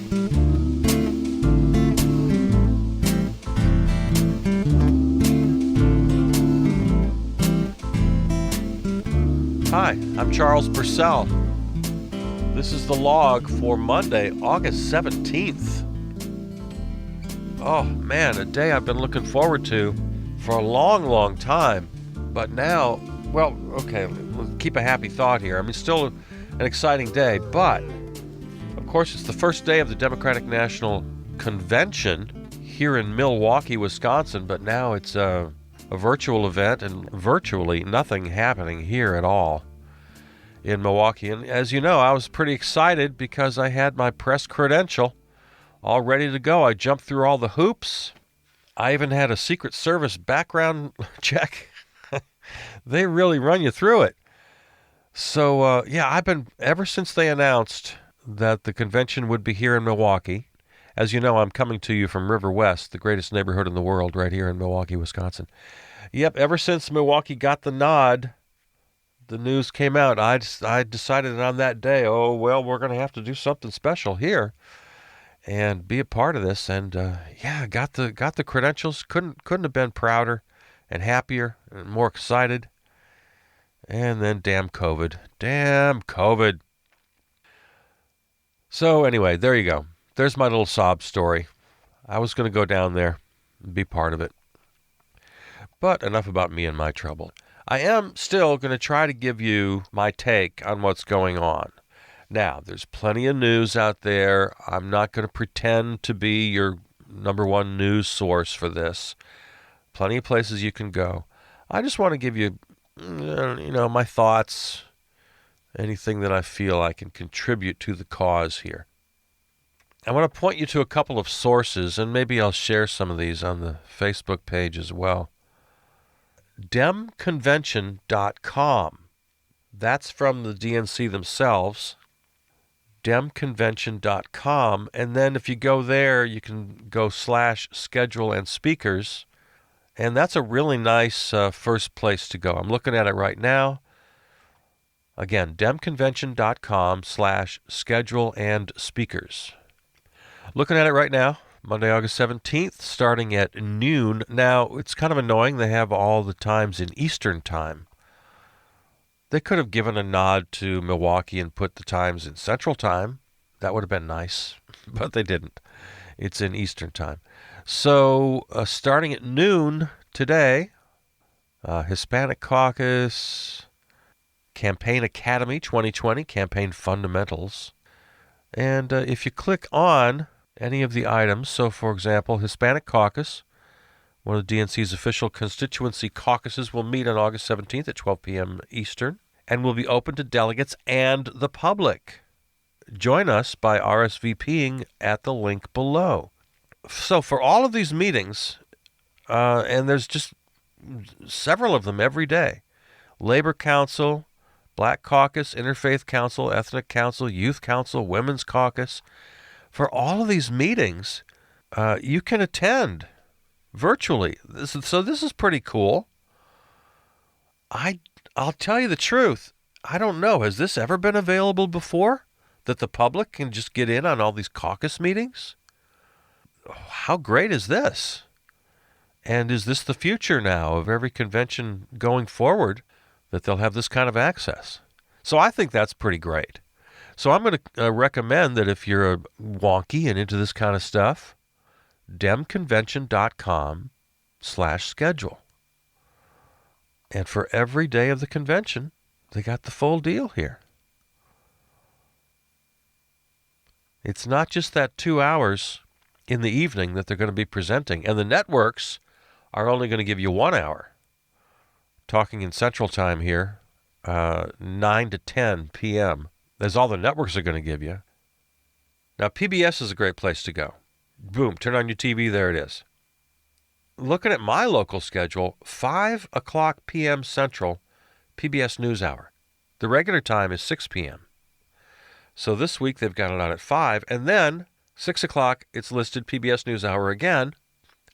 Hi, I'm Charles Purcell. This is the log for Monday, August 17th. Oh man, a day I've been looking forward to for a long, long time. But now, well, okay, let's keep a happy thought here. I mean, still an exciting day, but of course it's the first day of the Democratic National Convention here in Milwaukee, Wisconsin, but now it's a virtual event and virtually nothing happening here at all in Milwaukee. And as you know, I was pretty excited because I had my press credential all ready to go. I jumped through all the hoops. I even had a Secret Service background check. They really run you through it. So, I've been, ever since they announced that the convention would be here in Milwaukee. As you know, I'm coming to you from River West, the greatest neighborhood in the world, right here in Milwaukee, Wisconsin. Yep, ever since Milwaukee got the nod, the news came out. I decided on that day, we're going to have to do something special here and be a part of this. And got the credentials. Couldn't have been prouder and happier and more excited. And then damn COVID. So anyway, there you go. There's my little sob story. I was going to go down there and be part of it. But enough about me and my trouble. I am still going to try to give you my take on what's going on. Now, there's plenty of news out there. I'm not going to pretend to be your number one news source for this. Plenty of places you can go. I just want to give you, my thoughts, anything that I feel I can contribute to the cause here. I want to point you to a couple of sources, and maybe I'll share some of these on the Facebook page as well. Demconvention.com. That's from the DNC themselves. Demconvention.com. And then if you go there, you can go /schedule and speakers. And that's a really nice first place to go. I'm looking at it right now. Again, demconvention.com /schedule and speakers. Looking at it right now, Monday, August 17th, starting at noon. Now, it's kind of annoying they have all the times in Eastern Time. They could have given a nod to Milwaukee and put the times in Central Time. That would have been nice, but they didn't. It's in Eastern Time. So, starting at noon today, Hispanic Caucus, Campaign Academy 2020, Campaign Fundamentals. And if you click on any of the items, so for example, Hispanic Caucus, one of the DNC's official constituency caucuses, will meet on August 17th at 12 p.m. Eastern and will be open to delegates and the public. Join us by RSVPing at the link below. So for all of these meetings, and there's just several of them every day, Labor Council, Black Caucus, Interfaith Council, Ethnic Council, Youth Council, Women's Caucus. For all of these meetings, you can attend virtually. So this is pretty cool. I'll tell you the truth. I don't know. Has this ever been available before? That the public can just get in on all these caucus meetings? How great is this? And is this the future now of every convention going forward, that they'll have this kind of access? So I think that's pretty great. So I'm going to recommend that if you're a wonky and into this kind of stuff, demconvention.com /schedule. And for every day of the convention, they got the full deal here. It's not just that 2 hours in the evening that they're going to be presenting. And the networks are only going to give you 1 hour. Talking in Central Time here, 9 to 10 p.m. That's all the networks are going to give you. Now, PBS is a great place to go. Boom, turn on your TV, there it is. Looking at my local schedule, 5 o'clock p.m. Central, PBS NewsHour. The regular time is 6 p.m. So this week they've got it on at 5, and then 6 o'clock, it's listed PBS NewsHour again.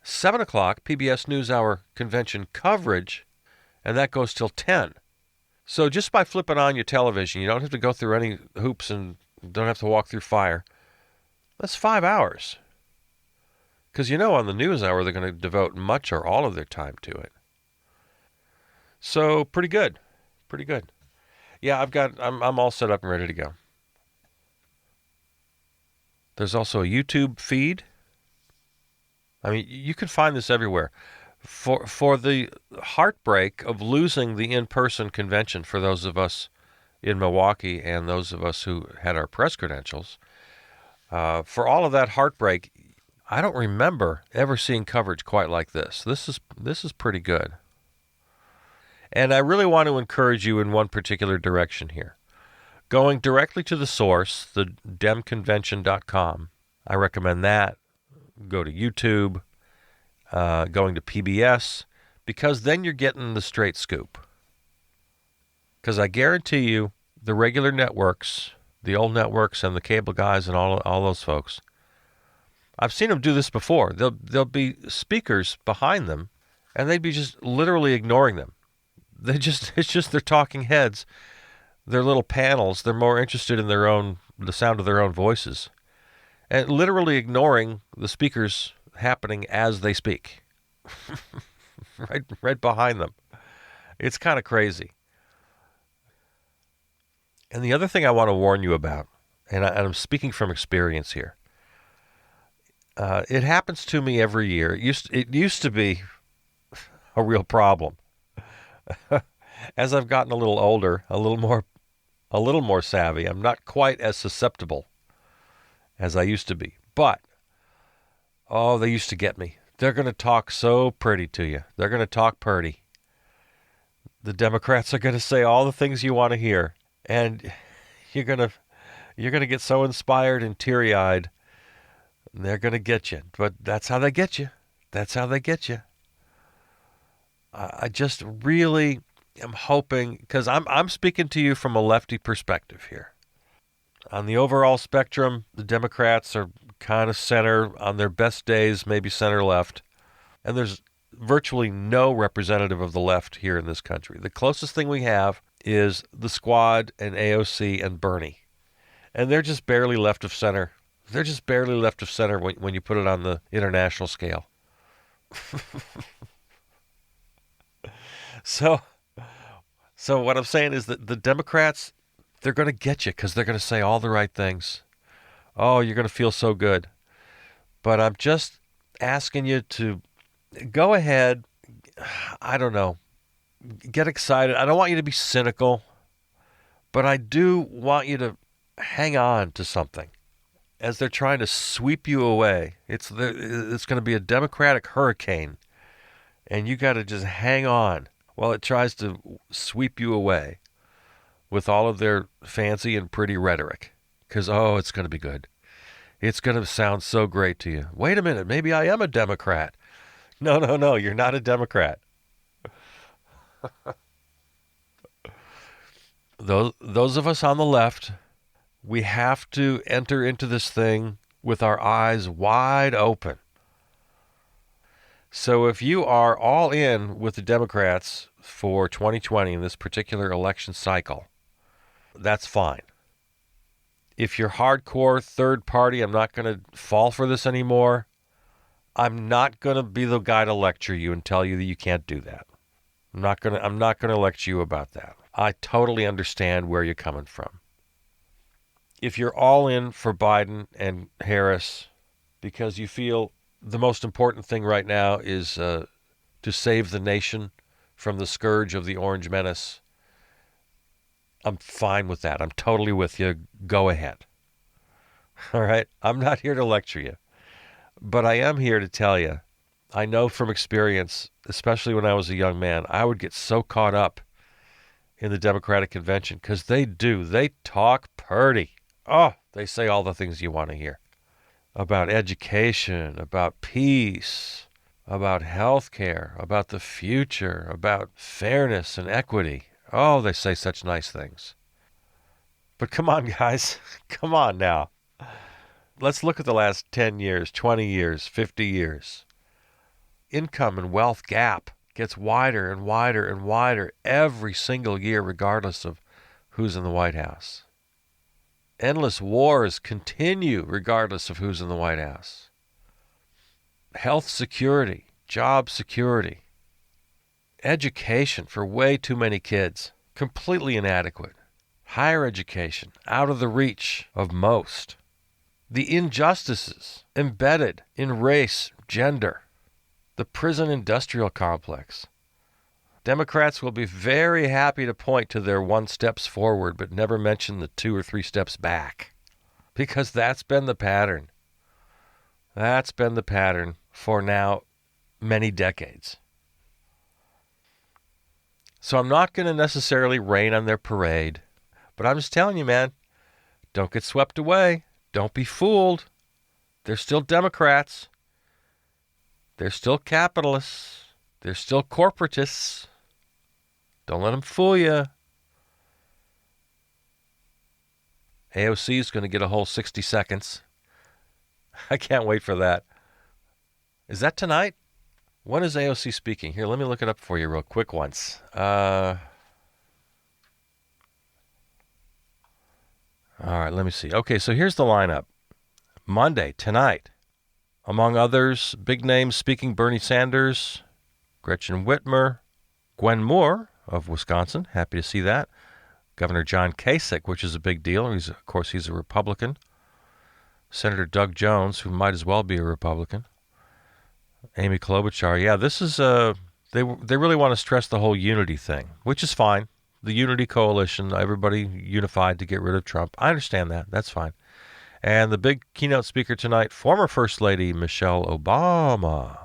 7 o'clock, PBS NewsHour convention coverage, and that goes till 10. So just by flipping on your television, you don't have to go through any hoops and don't have to walk through fire. That's 5 hours. Because on the news hour, they're going to devote much or all of their time to it. So pretty good. Pretty good. Yeah, I'm all set up and ready to go. There's also a YouTube feed. I mean, you can find this everywhere. For the heartbreak of losing the in-person convention for those of us in Milwaukee and those of us who had our press credentials, for all of that heartbreak, I don't remember ever seeing coverage quite like this. This is pretty good. And I really want to encourage you in one particular direction here. Going directly to the source, the demconvention.com, I recommend that. Go to YouTube, going to PBS, because then you're getting the straight scoop. Because I guarantee you, the regular networks, the old networks and the cable guys and all those folks, I've seen them do this before. There'll be speakers behind them, and they'd be just literally ignoring them. It's just their talking heads, their little panels. They're more interested in the sound of their own voices, and literally ignoring the speakers happening as they speak, right behind them. It's kind of crazy. And the other thing I want to warn you about, and I'm speaking from experience here, it happens to me every year. It used to be a real problem. As I've gotten a little older, a little more savvy, I'm not quite as susceptible as I used to be. But oh, they used to get me. They're going to talk so pretty to you. They're going to talk pretty. The Democrats are going to say all the things you want to hear, and you're going to get so inspired and teary-eyed. They're going to get you. But that's how they get you. That's how they get you. I just really am hoping, because I'm speaking to you from a lefty perspective here. On the overall spectrum, the Democrats are kind of center, on their best days, maybe center left. And there's virtually no representative of the left here in this country. The closest thing we have is the Squad and AOC and Bernie. And they're just barely left of center. They're just barely left of center when you put it on the international scale. So what I'm saying is that the Democrats, they're going to get you because they're going to say all the right things. Oh, you're going to feel so good. But I'm just asking you to go ahead. I don't know. Get excited. I don't want you to be cynical, but I do want you to hang on to something as they're trying to sweep you away. It's going to be a Democratic hurricane, and you got to just hang on while it tries to sweep you away with all of their fancy and pretty rhetoric. Because, oh, it's going to be good. It's going to sound so great to you. Wait a minute, maybe I am a Democrat. No, you're not a Democrat. Those of us on the left, we have to enter into this thing with our eyes wide open. So if you are all in with the Democrats for 2020 in this particular election cycle, that's fine. If you're hardcore third party, I'm not going to fall for this anymore. I'm not going to be the guy to lecture you and tell you that you can't do that. I'm not going to lecture you about that. I totally understand where you're coming from. If you're all in for Biden and Harris because you feel the most important thing right now is to save the nation from the scourge of the Orange Menace, I'm fine with that. I'm totally with you. Go ahead. All right? I'm not here to lecture you. But I am here to tell you, I know from experience, especially when I was a young man, I would get so caught up in the Democratic convention because they do. They talk purty. Oh, they say all the things you want to hear about education, about peace, about health care, about the future, about fairness and equity. Oh, they say such nice things. But come on, guys. Come on now. Let's look at the last 10 years, 20 years, 50 years. Income and wealth gap gets wider and wider and wider every single year, regardless of who's in the White House. Endless wars continue regardless of who's in the White House. Health security, job security, education for way too many kids, completely inadequate. Higher education, out of the reach of most. The injustices embedded in race, gender, the prison industrial complex. Democrats will be very happy to point to their 1 steps forward, but never mention the 2 or 3 steps back. Because that's been the pattern. That's been the pattern for now many decades. So I'm not going to necessarily rain on their parade, but I'm just telling you, man, don't get swept away. Don't be fooled. They're still Democrats. They're still capitalists. They're still corporatists. Don't let them fool you. AOC is going to get a whole 60 seconds. I can't wait for that. Is that tonight? When is AOC speaking? Here, let me look it up for you real quick once. All right, let me see. Okay, so here's the lineup. Monday, tonight. Among others, big names speaking: Bernie Sanders, Gretchen Whitmer, Gwen Moore of Wisconsin. Happy to see that. Governor John Kasich, which is a big deal. Of course, he's a Republican. Senator Doug Jones, who might as well be a Republican. Amy Klobuchar. Yeah, this is they really want to stress the whole unity thing, which is fine. The unity coalition, everybody unified to get rid of Trump. I understand that. That's fine. And the big keynote speaker tonight, former First Lady Michelle Obama.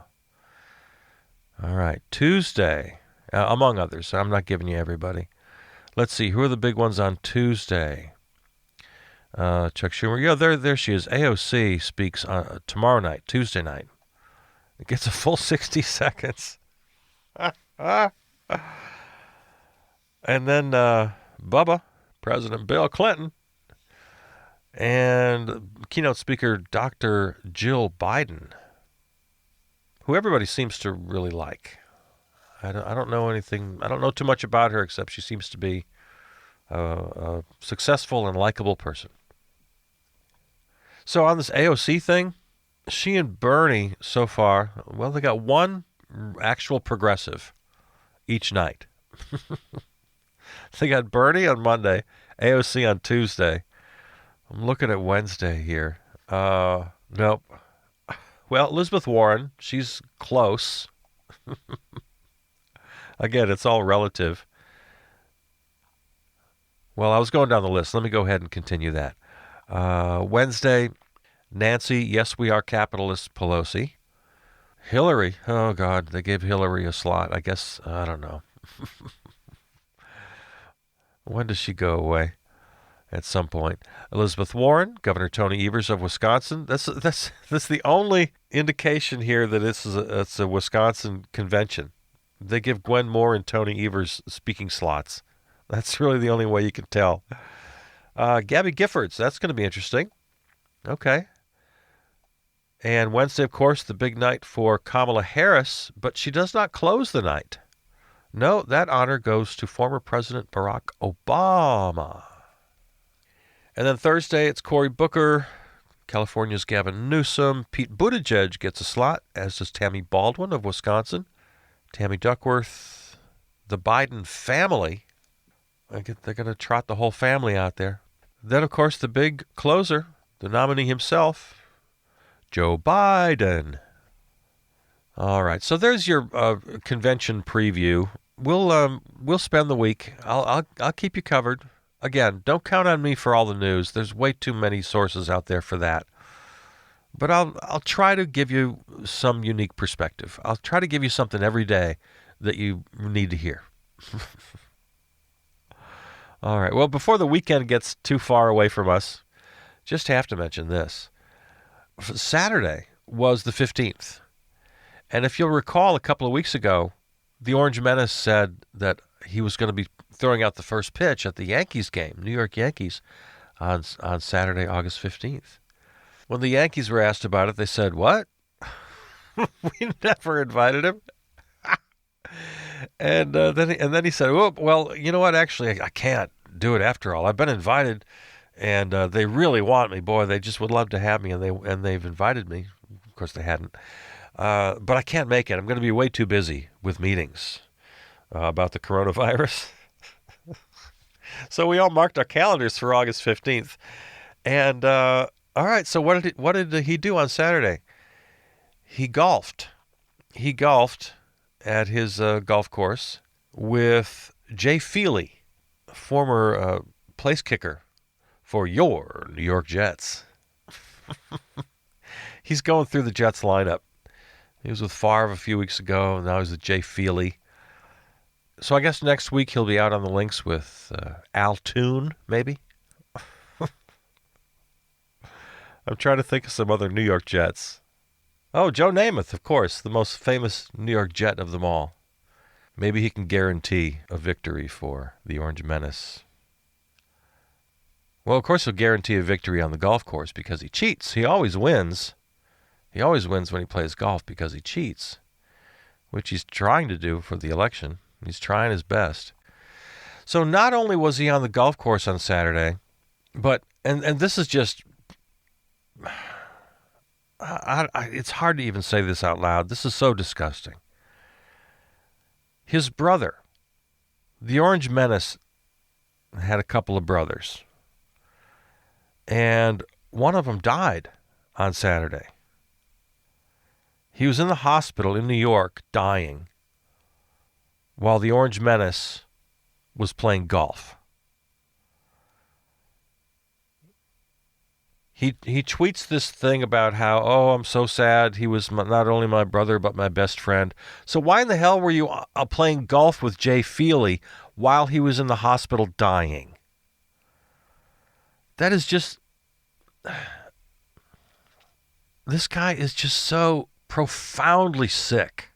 All right, Tuesday, among others. I'm not giving you everybody. Let's see, who are the big ones on Tuesday? Chuck Schumer. Yeah, there she is. AOC speaks tomorrow night, Tuesday night. It gets a full 60 seconds. And then Bubba, President Bill Clinton, and keynote speaker Dr. Jill Biden, who everybody seems to really like. I don't know anything. I don't know too much about her, except she seems to be a successful and likable person. So on this AOC thing, she and Bernie so far, well, they got one actual progressive each night. They got Bernie on Monday, AOC on Tuesday. I'm looking at Wednesday here. Nope. Well, Elizabeth Warren, she's close. Again, it's all relative. Well, I was going down the list. Let me go ahead and continue that. Wednesday, Nancy, yes, we are capitalists, Pelosi. Hillary, oh, God, they gave Hillary a slot. I guess, I don't know. When does she go away? At some point. Elizabeth Warren, Governor Tony Evers of Wisconsin. That's the only indication here that it's a Wisconsin convention. They give Gwen Moore and Tony Evers speaking slots. That's really the only way you can tell. Gabby Giffords, that's going to be interesting. Okay. And Wednesday, of course, the big night for Kamala Harris, but she does not close the night. No, that honor goes to former President Barack Obama. And then Thursday, it's Cory Booker, California's Gavin Newsom. Pete Buttigieg gets a slot, as does Tammy Baldwin of Wisconsin. Tammy Duckworth, the Biden family. They're going to trot the whole family out there. Then, of course, the big closer, the nominee himself, Joe Biden. All right, so there's your convention preview. We'll spend the week. I'll keep you covered. Again, don't count on me for all the news. There's way too many sources out there for that. But I'll try to give you some unique perspective. I'll try to give you something every day that you need to hear. All right. Well, before the weekend gets too far away from us, just have to mention this. Saturday was the 15th. And if you'll recall, a couple of weeks ago, the Orange Menace said that he was going to be throwing out the first pitch at the Yankees game, New York Yankees, on Saturday, August 15th. When the Yankees were asked about it, they said, "What? We never invited him." And then he said, "Oh, well, you know what? Actually, I can't do it after all. I've been invited, and they really want me. Boy, they just would love to have me, and they've invited me. Of course, they hadn't, but I can't make it. I'm going to be way too busy with meetings about the coronavirus. So we all marked our calendars for August 15th, and all right. So what did he do on Saturday? He golfed. He golfed at his golf course with Jay Feely, former place kicker for your New York Jets. He's going through the Jets lineup. He was with Favre a few weeks ago, and now he's with Jay Feely. So I guess next week he'll be out on the links with Al Toon, maybe? I'm trying to think of some other New York Jets. Oh, Joe Namath, of course, the most famous New York Jet of them all. Maybe he can guarantee a victory for the Orange Menace. Well, of course he'll guarantee a victory on the golf course because he cheats. He always wins. He always wins when he plays golf because he cheats, which he's trying to do for the election. He's trying his best. So not only was he on the golf course on Saturday, but, and this is just, it's hard to even say this out loud. This is so disgusting. His brother, the Orange Menace, had a couple of brothers, and one of them died on Saturday. He was in the hospital in New York dying while the Orange Menace was playing golf. He tweets this thing about how, oh, I'm so sad. He was not only my brother, but my best friend. So why in the hell were you playing golf with Jay Feely while he was in the hospital dying? That is just... This guy is just so profoundly sick.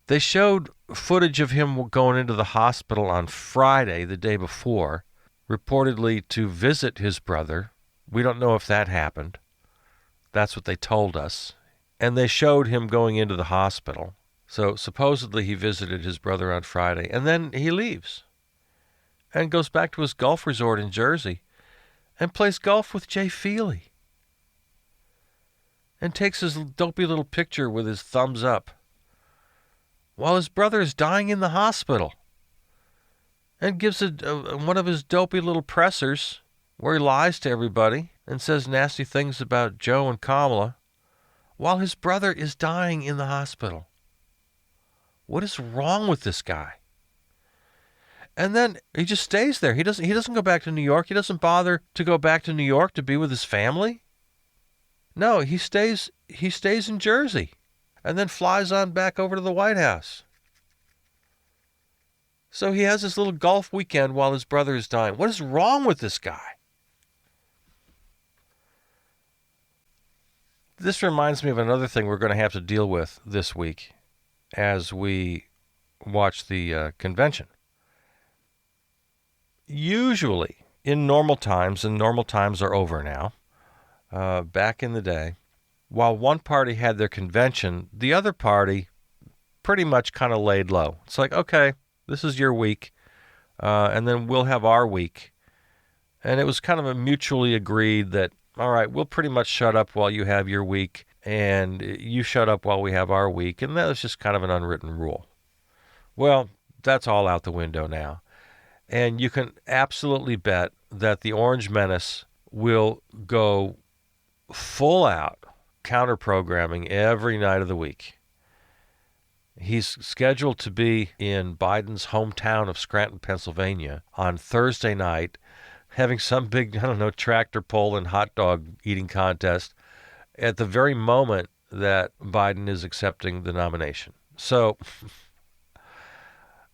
They showed footage of him going into the hospital on Friday, the day before, reportedly to visit his brother. We don't know if that happened. That's what they told us. And they showed him going into the hospital. So supposedly he visited his brother on Friday. And then he leaves and goes back to his golf resort in Jersey and plays golf with Jay Feely. And takes his dopey little picture with his thumbs up while his brother is dying in the hospital, and gives one of his dopey little pressers where he lies to everybody and says nasty things about Joe and Kamala while his brother is dying in the hospital. What is wrong with this guy? And then he just stays there. He doesn't go back to New York. He doesn't bother to go back to New York to be with his family. No, he stays in Jersey and then flies on back over to the White House. So he has this little golf weekend while his brother is dying. What is wrong with this guy? This reminds me of another thing we're going to have to deal with this week as we watch the convention. Usually, in normal times, and normal times are over now, back in the day, while one party had their convention, the other party pretty much kind of laid low. It's like, okay, this is your week, and then we'll have our week. And it was kind of a mutually agreed that, all right, we'll pretty much shut up while you have your week, and you shut up while we have our week. And that was just kind of an unwritten rule. Well, that's all out the window now. And you can absolutely bet that the Orange Menace will go full out counter-programming every night of the week. He's scheduled to be in Biden's hometown of Scranton, Pennsylvania on Thursday night, having some big, tractor pull and hot dog eating contest at the very moment that Biden is accepting the nomination. So,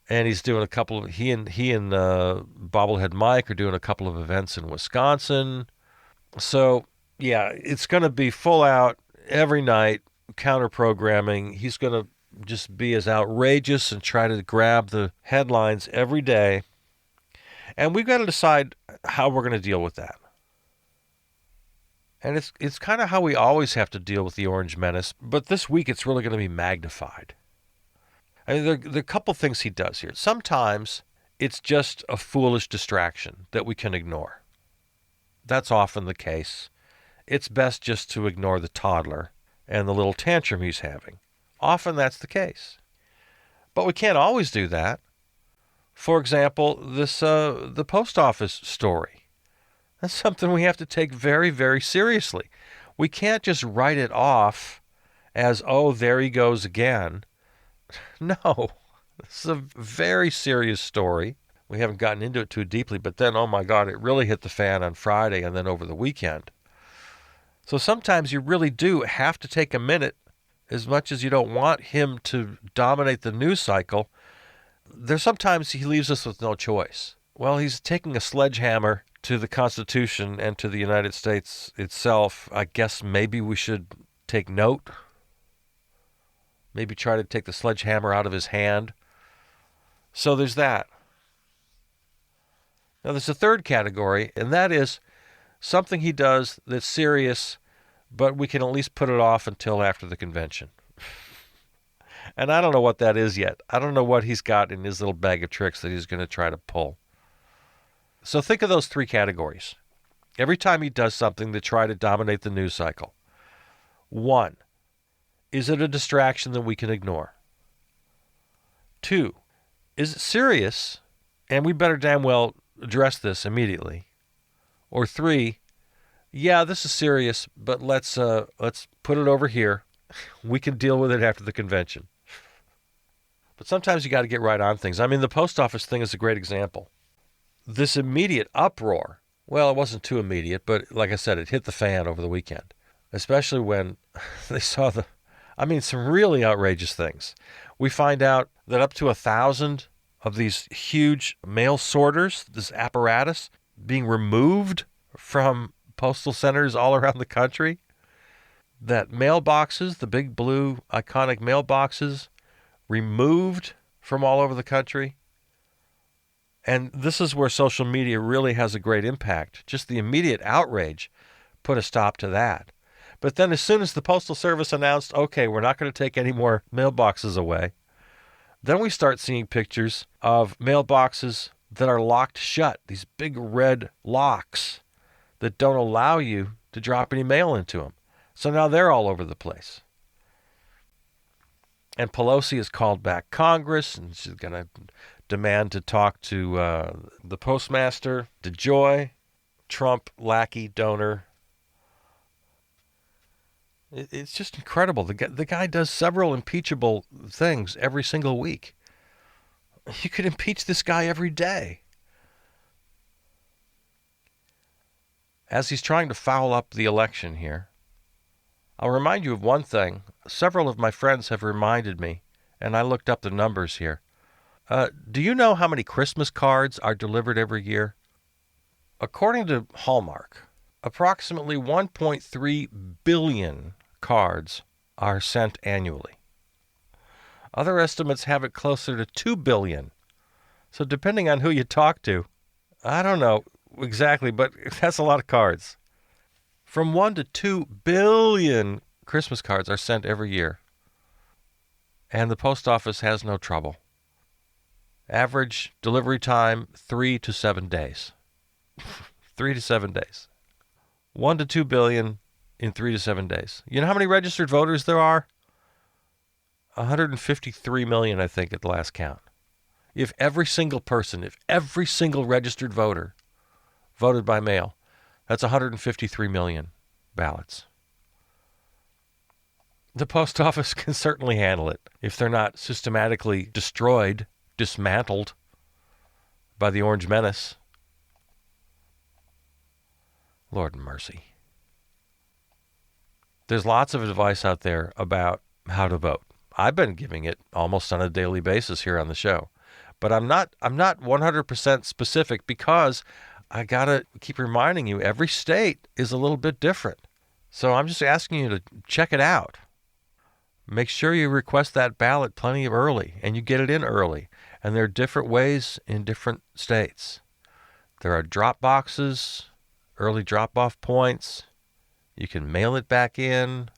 and he's doing a couple of, he and Bobblehead Mike are doing a couple of events in Wisconsin. So, yeah, it's going to be full out every night, counter-programming. He's going to just be as outrageous and try to grab the headlines every day. And we've got to decide how we're going to deal with that. And it's kind of how we always have to deal with the Orange Menace, but this week it's really going to be magnified. I mean, there are a couple things he does here. Sometimes it's just a foolish distraction that we can ignore. That's often the case. It's best just to ignore the toddler and the little tantrum he's having. Often that's the case. But we can't always do that. For example, the post office story. That's something we have to take very, very seriously. We can't just write it off as, oh, there he goes again. No, this is a very serious story. We haven't gotten into it too deeply, but then, oh my God, it really hit the fan on Friday and then over the weekend. So sometimes you really do have to take a minute, as much as you don't want him to dominate the news cycle. There's sometimes he leaves us with no choice. Well, he's taking a sledgehammer to the Constitution and to the United States itself. I guess maybe we should take note. Maybe try to take the sledgehammer out of his hand. So there's that. Now there's a third category, and that is something he does that's serious, but we can at least put it off until after the convention. And I don't know what that is yet. I don't know what he's got in his little bag of tricks that he's going to try to pull. So think of those three categories. Every time he does something to try to dominate the news cycle. 1, is it a distraction that we can ignore? 2, is it serious and we better damn well address this immediately? Or 3, yeah, this is serious, but let's put it over here. We can deal with it after the convention. But sometimes you got to get right on things. I mean, the post office thing is a great example. This immediate uproar, well, it wasn't too immediate, but like I said, it hit the fan over the weekend, especially when they saw some really outrageous things. We find out that up to 1,000 of these huge mail sorters, this apparatus, being removed from postal centers all around the country. That mailboxes, the big blue iconic mailboxes, removed from all over the country. And this is where social media really has a great impact. Just the immediate outrage put a stop to that. But then as soon as the Postal Service announced, okay, we're not going to take any more mailboxes away, then we start seeing pictures of mailboxes that are locked shut, these big red locks that don't allow you to drop any mail into them. So now they're all over the place. And Pelosi has called back Congress, and she's going to demand to talk to the postmaster, DeJoy, Trump lackey donor. It's just incredible. The guy does several impeachable things every single week. You could impeach this guy every day. As he's trying to foul up the election here, I'll remind you of one thing. Several of my friends have reminded me, and I looked up the numbers here. Do you know how many Christmas cards are delivered every year? According to Hallmark, approximately 1.3 billion cards are sent annually. Other estimates have it closer to 2 billion. So depending on who you talk to, I don't know exactly, but that's a lot of cards. From 1 to 2 billion Christmas cards are sent every year. And the post office has no trouble. Average delivery time, 3 to 7 days. 3 to 7 days. 1 to 2 billion in 3 to 7 days. You know how many registered voters there are? 153 million, I think, at the last count. If every single registered voter voted by mail, that's 153 million ballots. The post office can certainly handle it if they're not systematically destroyed, dismantled by the Orange Menace. Lord mercy. There's lots of advice out there about how to vote. I've been giving it almost on a daily basis here on the show. But I'm not 100% specific because I got to keep reminding you, every state is a little bit different. So I'm just asking you to check it out. Make sure you request that ballot plenty early and you get it in early. And there are different ways in different states. There are drop boxes, early drop-off points. You can mail it back in.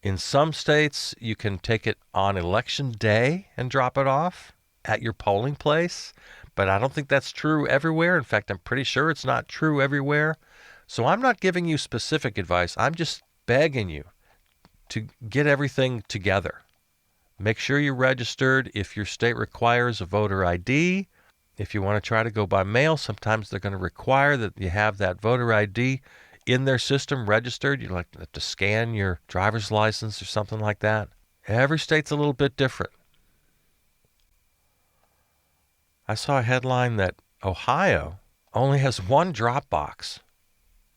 In some states, you can take it on election day and drop it off at your polling place. but I don't think that's true everywhere. In fact, I'm pretty sure it's not true everywhere. So I'm not giving you specific advice. I'm just begging you to get everything together. Make sure you're registered. If your state requires a voter ID, if you want to try to go by mail, sometimes they're going to require that you have that voter ID in their system registered. You have to scan your driver's license or something like that. Every state's a little bit different. I saw a headline that Ohio only has one drop box,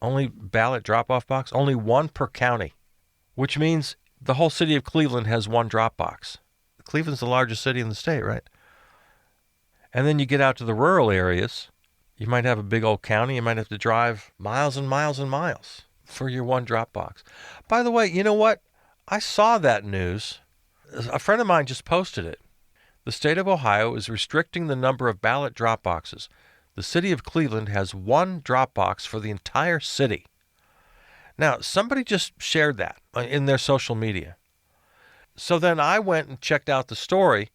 only ballot drop-off box, only one per county, which means the whole city of Cleveland has one drop box. Cleveland's the largest city in the state, right? And then you get out to the rural areas, you might have a big old county, you might have to drive miles and miles and miles for your one drop box. By the way, you know what? I saw that news. A friend of mine just posted it. The state of Ohio is restricting the number of ballot drop boxes. The city of Cleveland has one drop box for the entire city. Now, somebody just shared that in their social media. So then I went and checked out the story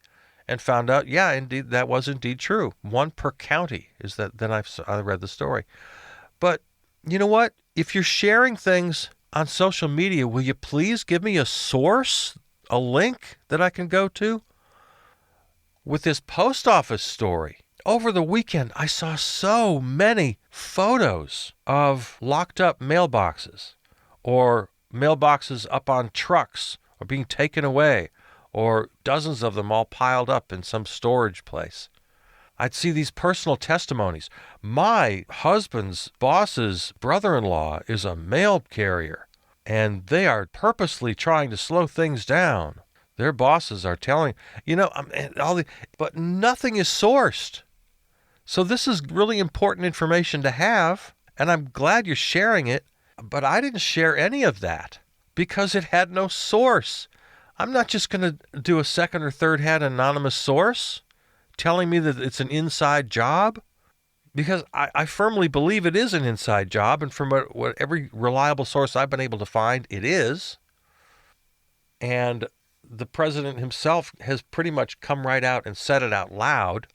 and found out, yeah, indeed, that was indeed true. One per county is that. Then I read the story. But you know what? If you're sharing things on social media, will you please give me a source, a link that I can go to? With this post office story, over the weekend, I saw so many photos of locked up mailboxes or mailboxes up on trucks or being taken away, or dozens of them all piled up in some storage place. I'd see these personal testimonies. My husband's boss's brother-in-law is a mail carrier, and they are purposely trying to slow things down. Their bosses are telling, but nothing is sourced. So this is really important information to have, and I'm glad you're sharing it, but I didn't share any of that because it had no source. I'm not just going to do a second or third hand anonymous source telling me that it's an inside job, because I firmly believe it is an inside job, and from what every reliable source I've been able to find, it is. And the president himself has pretty much come right out and said it out loud.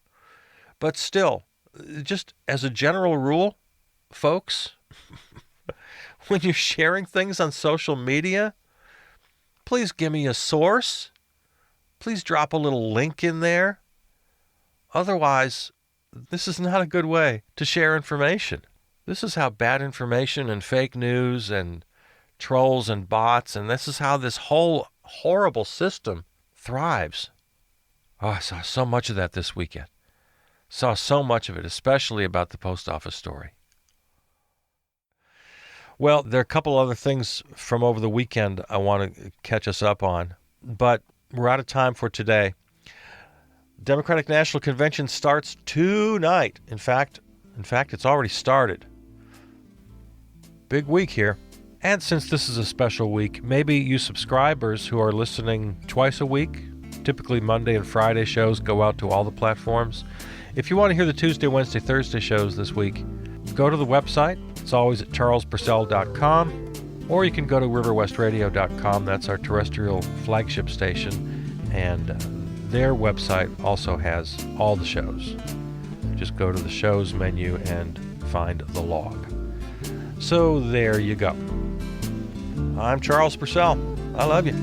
But still, just as a general rule, folks, when you're sharing things on social media, please give me a source. Please drop a little link in there. Otherwise, this is not a good way to share information. This is how bad information and fake news and trolls and bots, and this is how this whole horrible system thrives. Oh, I saw so much of that this weekend. Saw so much of it, especially about the post office story. Well, there are a couple other things from over the weekend I want to catch us up on, but we're out of time for today. Democratic National Convention starts tonight. In fact, it's already started. Big week here. And since this is a special week, maybe you subscribers who are listening twice a week, typically Monday and Friday shows go out to all the platforms. If you want to hear the Tuesday, Wednesday, Thursday shows this week, go to the website. It's always at charlespurcell.com, or you can go to riverwestradio.com. That's our terrestrial flagship station, and their website also has all the shows. Just go to the shows menu and find the log. So there you go. I'm Charles Purcell. I love you.